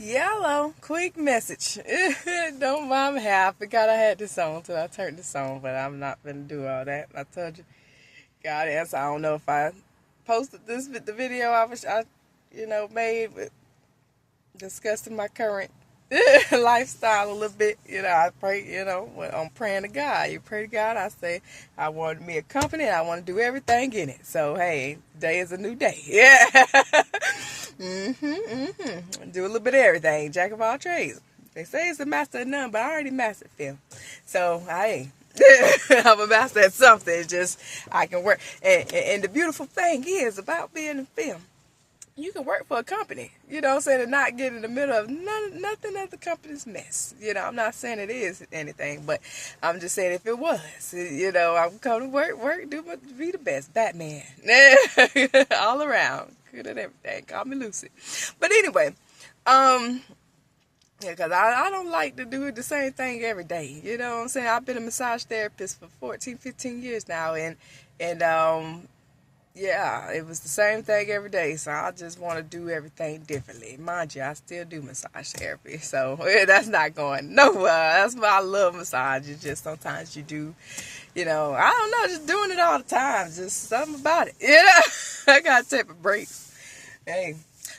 Yellow, quick message. Don't mind me how I forgot I had this on until I turned this on, but I'm not gonna do all that. I told you, God answer. I don't know if I posted the video made with discussing my current lifestyle a little bit. I pray. When I'm praying to God. You pray to God. I say I want me a company. And I want to do everything in it. So hey, today is a new day. Yeah. Do a little bit of everything. Jack of all trades. They say it's a master of none, but I already mastered film. So I I'm a master at something. It's just I can work. And the beautiful thing is about being in film, you can work for a company, what I'm saying, and not get in the middle of nothing of the company's mess. I'm not saying it is anything, but I'm just saying if it was, I'm coming to work, be the best. Batman. All around. Good at everything. Call me Lucy. But anyway, because I don't like to do the same thing every day. You know what I'm saying? I've been a massage therapist for 14, 15 years now, and yeah, it was the same thing every day, so I just want to do everything differently. Mind you, I still do massage therapy, so that's not going nowhere. That's why I love massage. It's just sometimes you do, I don't know, just doing it all the time. Just something about it. I got to take a break. Hey,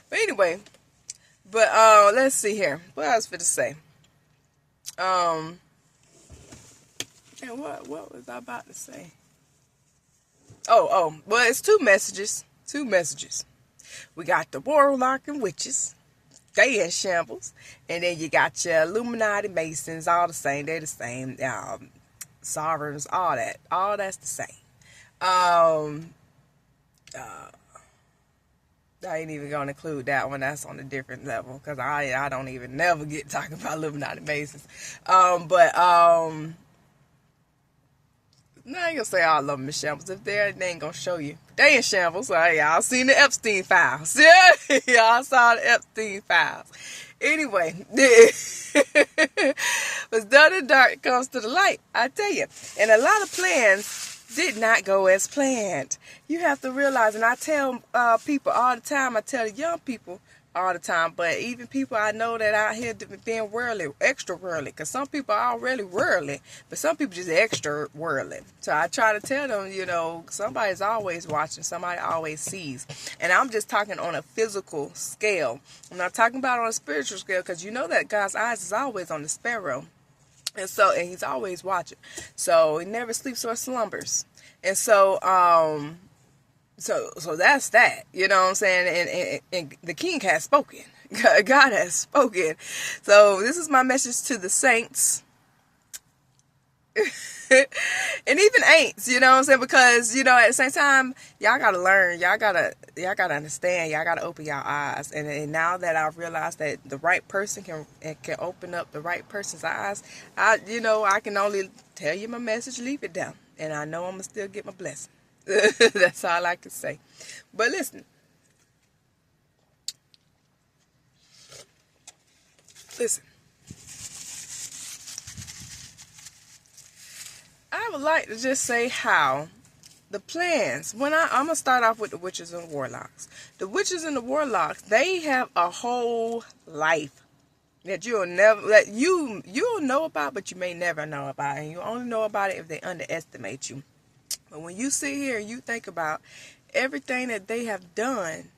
but anyway, let's see here. What else for to say? And what was I about to say? Well, it's two messages. We got the warlock and witches. They in shambles. And then you got your Illuminati Masons, all the same. They're the same. Sovereigns, all that. All that's the same. I ain't even going to include that one. That's on a different level. Because I don't even never get talking about Illuminati Masons. No, I ain't gonna say all of them in shambles. If they ain't gonna show you. They in shambles. So y'all seen the Epstein files. Yeah, y'all saw the Epstein files. Anyway, what's done in dark comes to the light. I tell you. And a lot of plans did not go as planned. You have to realize, and I tell people all the time, I tell the young people all the time, but even people I know that out here being worldly, extra worldly, because some people are already worldly, but some people just extra worldly. So I try to tell them, somebody's always watching, somebody always sees. And I'm just talking on a physical scale. I'm not talking about on a spiritual scale, because you know that God's eyes is always on the sparrow. And he's always watching. So he never sleeps or slumbers. And so that's that, you know what I'm saying? And the king has spoken. God has spoken. So this is my message to the saints. And even ain'ts, you know what I'm saying? Because, at the same time, y'all gotta learn. Y'all gotta understand. Y'all gotta open y'all eyes. And now that I've realized that the right person can open up the right person's eyes, I can only tell you my message, leave it down. And I know I'm gonna still get my blessing. That's all I can say. But listen. I would like to just say how the plans, I'm going to start off with the witches and warlocks. The witches and the warlocks, they have a whole life that you'll know about, but you may never know about. And you only know about it if they underestimate you. But when you sit here and you think about everything that they have done,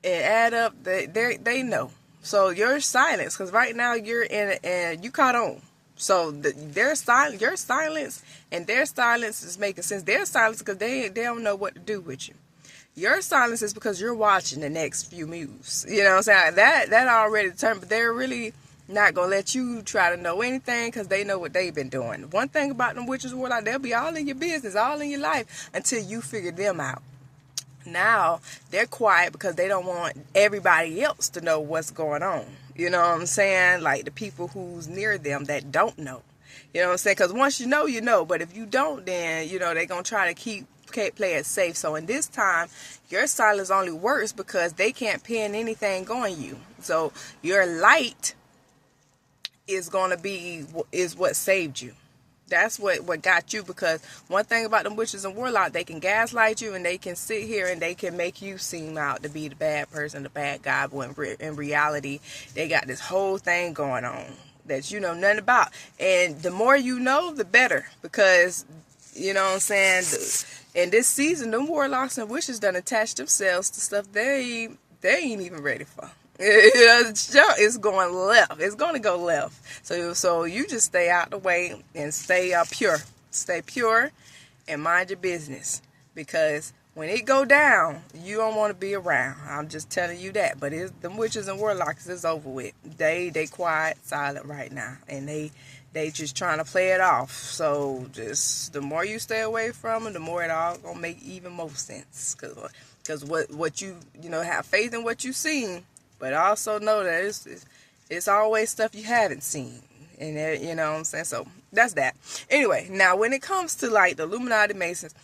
and add up, they know. So your silence, because right now you're and you caught on. So your silence and their silence is making sense. Their silence because they don't know what to do with you. Your silence is because you're watching the next few moves. You know what I'm saying? That already determined, but they're really not gonna let you try to know anything because they know what they've been doing. One thing about them witches were like, they'll be all in your business, all in your life until you figure them out. Now they're quiet because they don't want everybody else to know what's going on. You know what I'm saying? Like the people who's near them that don't know. You know what I'm saying? Because once you know. But if you don't, then they're gonna try to play it safe. So in this time, your silence only works because they can't pin anything on you. So your light is what saved you. That's what got you, because one thing about them witches and warlocks, they can gaslight you, and they can sit here and they can make you seem out to be the bad person, the bad guy, when in reality, they got this whole thing going on that you know nothing about. And the more you know, the better, because, you know what I'm saying, in this season, them warlocks and witches done attach themselves to stuff they ain't even ready for. It's going left. It's going to go left. So you just stay out the way and stay pure. Stay pure and mind your business. Because when it go down, you don't want to be around. I'm just telling you that. But them witches and warlocks is over with. They quiet, silent right now. And they just trying to play it off. So just the more you stay away from them, the more it all going to make even more sense. Because what you know, have faith in what you seen. But also know that it's always stuff you haven't seen. And you know what I'm saying? So that's that. Anyway, now when it comes to like the Illuminati Masons,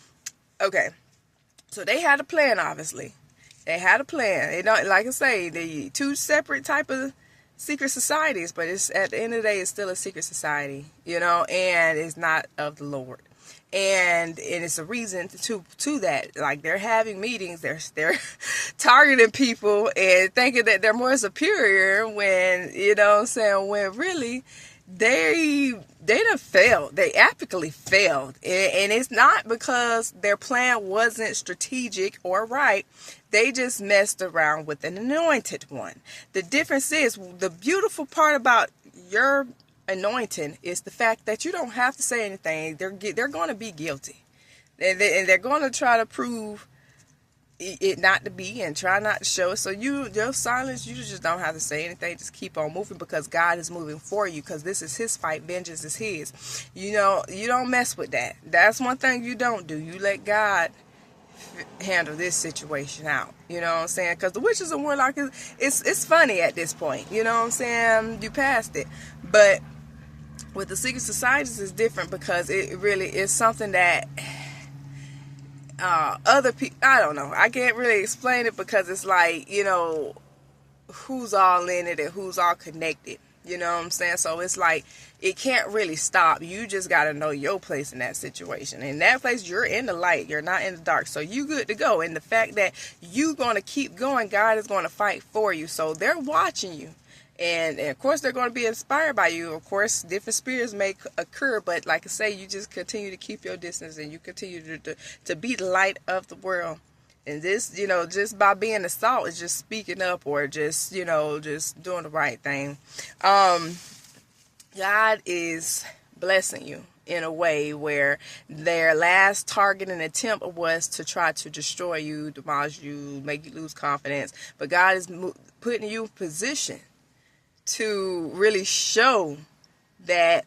okay. So they had a plan, obviously. They had a plan. They don't, like I say, the two separate type of secret societies, but it's at the end of the day, it's still a secret society, you know, and it's not of the Lord. And it's a reason to that. Like, they're having meetings, they're targeting people and thinking that they're more superior, when, you know what I'm saying, when really they done failed. They epically failed. And it's not because their plan wasn't strategic or right. They just messed around with an anointed one. The difference is, the beautiful part about your anointing is the fact that you don't have to say anything. They're going to be guilty, and they're going to try to prove it not to be, and try not to show it. So your silence, you just don't have to say anything. Just keep on moving, because God is moving for you, because this is his fight. Vengeance is his. You know, you don't mess with that. That's one thing you don't do. You let God handle this situation out. You know what I'm saying? Because the witches and warlocks, it's funny at this point. You know what I'm saying? You passed it. But with the secret societies, it's different, because it really is something that other people, I don't know, I can't really explain it, because it's like, you know, who's all in it and who's all connected. You know what I'm saying? So it's like, it can't really stop. You just got to know your place in that situation. In that place, you're in the light. You're not in the dark. So you good to go. And the fact that you going to keep going, God is going to fight for you. So they're watching you. And of course, they're going to be inspired by you. Of course, different spirits may occur. But like I say, you just continue to keep your distance, and you continue to be the light of the world. And this, you know, just by being the salt is just speaking up, or just, you know, just doing the right thing. God is blessing you in a way where their last target and attempt was to try to destroy you, demolish you, make you lose confidence. But God is putting you in position to really show that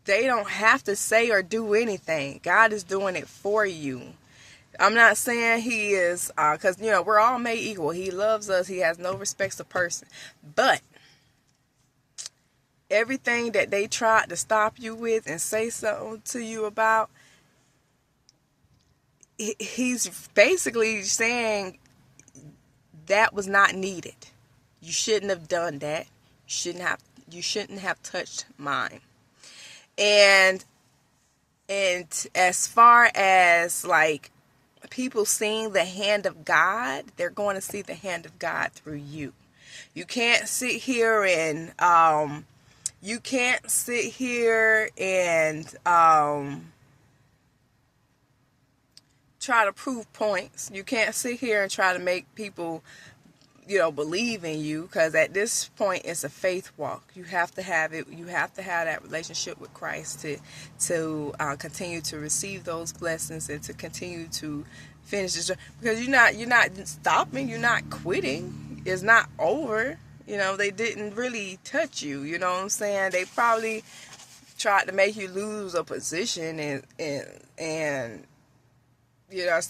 they don't have to say or do anything. God is doing it for you. I'm not saying he is, because, you know, we're all made equal. He loves us. He has no respects of person. But everything that they tried to stop you with and say something to you about, he's basically saying that was not needed. You shouldn't have done that. You shouldn't have touched mine. And as far as like people seeing the hand of God, they're going to see the hand of God through you. You can't sit here and try to prove points. You can't sit here and try to make people, you know, believe in you, because at this point it's a faith walk. You have to have it. You have to have that relationship with Christ to continue to receive those blessings and to continue to finish this, because you're not stopping. You're not quitting. It's not over. You know, they didn't really touch you. You know what I'm saying? They probably tried to make you lose a position, and you know,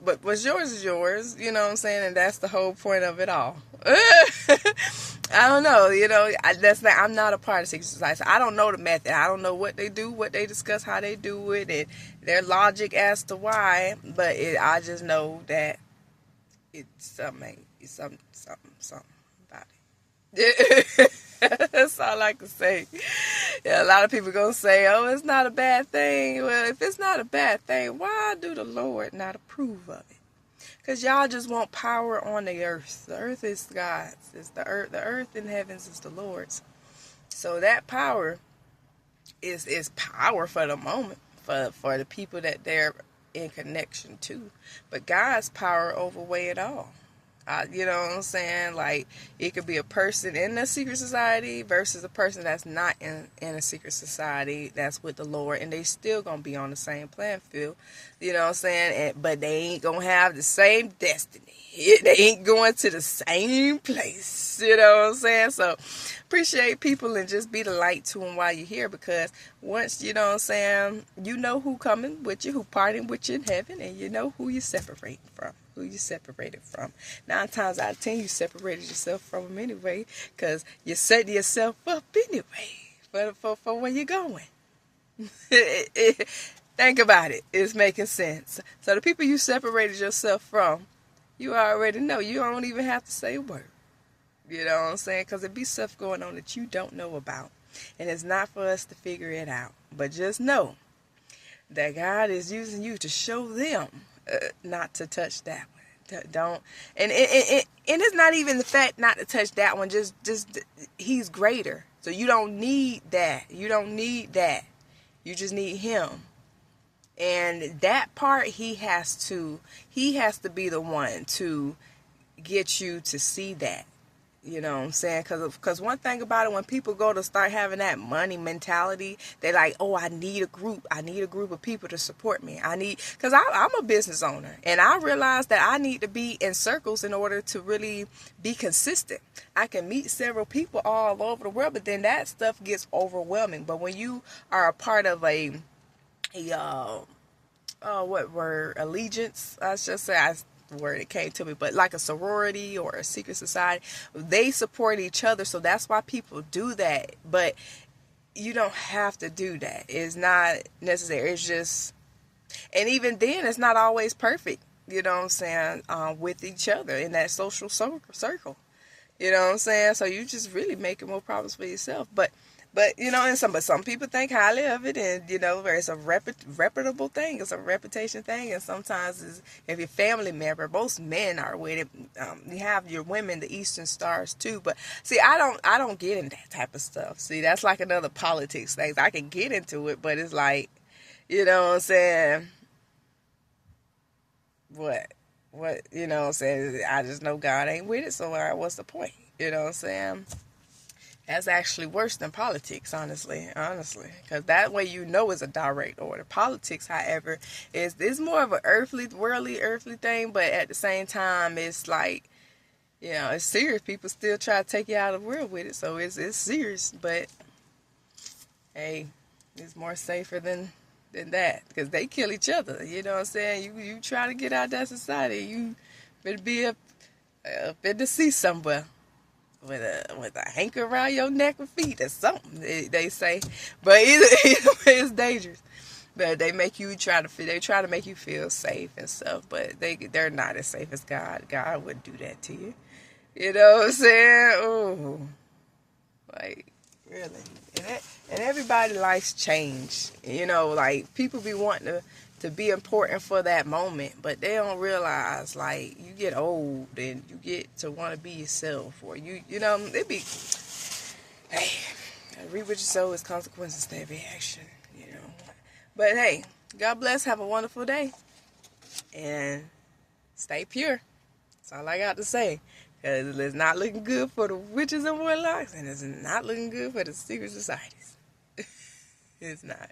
but what's yours is yours, you know what I'm saying? And that's the whole point of it all. I don't know, you know, I'm not a part of secret society. So I don't know the method. I don't know what they do, what they discuss, how they do it, and their logic as to why. But I just know that it's something about it. That's all I can say. Yeah, a lot of people gonna say, "Oh, it's not a bad thing." Well, if it's not a bad thing, why do the Lord not approve of it? Because y'all just want power on the earth. The earth is God's. It's the earth. The earth and heavens is the Lord's. So that power is power for the moment, for the people that they're in connection to. But God's power overweigh it all. You know what I'm saying? Like, it could be a person in the secret society versus a person that's not in a secret society that's with the Lord, and they still gonna be on the same playing field. You know what I'm saying? But they ain't gonna have the same destiny. They ain't going to the same place. You know what I'm saying? So appreciate people and just be the light to them while you're here, because once, you know what I'm saying, you know who coming with you, who partying with you in heaven, and you know who you separating from. Who you separated from. 9 times out of 10, you separated yourself from them anyway, because you're setting yourself up anyway for where you're going. Think about it. It's making sense. So the people you separated yourself from, you already know. You don't even have to say a word. You know what I'm saying? Because there be stuff going on that you don't know about. And it's not for us to figure it out. But just know that God is using you to show them not to touch that one. Don't. And it's not even the fact not to touch that one. Just he's greater. So you don't need that. You don't need that. You just need him. And that part, he has to be the one to get you to see that. You know what I'm saying? Because one thing about it, when people go to start having that money mentality, they're like, oh, I need a group. I need a group of people to support me. Because I'm a business owner, and I realize that I need to be in circles in order to really be consistent. I can meet several people all over the world, but then that stuff gets overwhelming. But when you are a part of allegiance, I should say, word it came to me, but like a sorority or a secret society, they support each other. So that's why people do that. But you don't have to do that. It's not necessary. It's just, and even then, it's not always perfect. You know what I'm saying? With each other in that social circle. You know what I'm saying? So you just really making more problems for yourself. But you know, and some people think highly of it, and you know, it's a reputable thing. It's a reputation thing, and sometimes if your family member, most men are with it. You have your women, the Eastern Stars too. But see, I don't get into that type of stuff. See, that's like another politics thing. I can get into it, but it's like, you know what I'm saying? What you know what I'm saying? I just know God ain't with it, so what's the point? You know what I'm saying? That's actually worse than politics, honestly, because that way you know it's a direct order. Politics, however, is more of an worldly thing, but at the same time, it's like, you know, it's serious. People still try to take you out of the world with it, so it's serious. But hey, it's more safer than that, because they kill each other. You know what I'm saying? You try to get out that society, you better be up in the sea somewhere. With a hanker around your neck or feet or something, they say. But either way, it's dangerous. But they try to make you feel safe and stuff. But they're not as safe as God. God wouldn't do that to you. You know what I'm saying? Ooh, like really. And everybody's life's changed. You know, like people be wanting to be important for that moment, but they don't realize, like, you get old and you get to want to be yourself, or you know, it be, hey, reap what you sow is consequences to every action, you know. But hey, God bless, have a wonderful day, and stay pure. That's all I got to say, because it's not looking good for the witches and warlocks, and it's not looking good for the secret societies. It's not.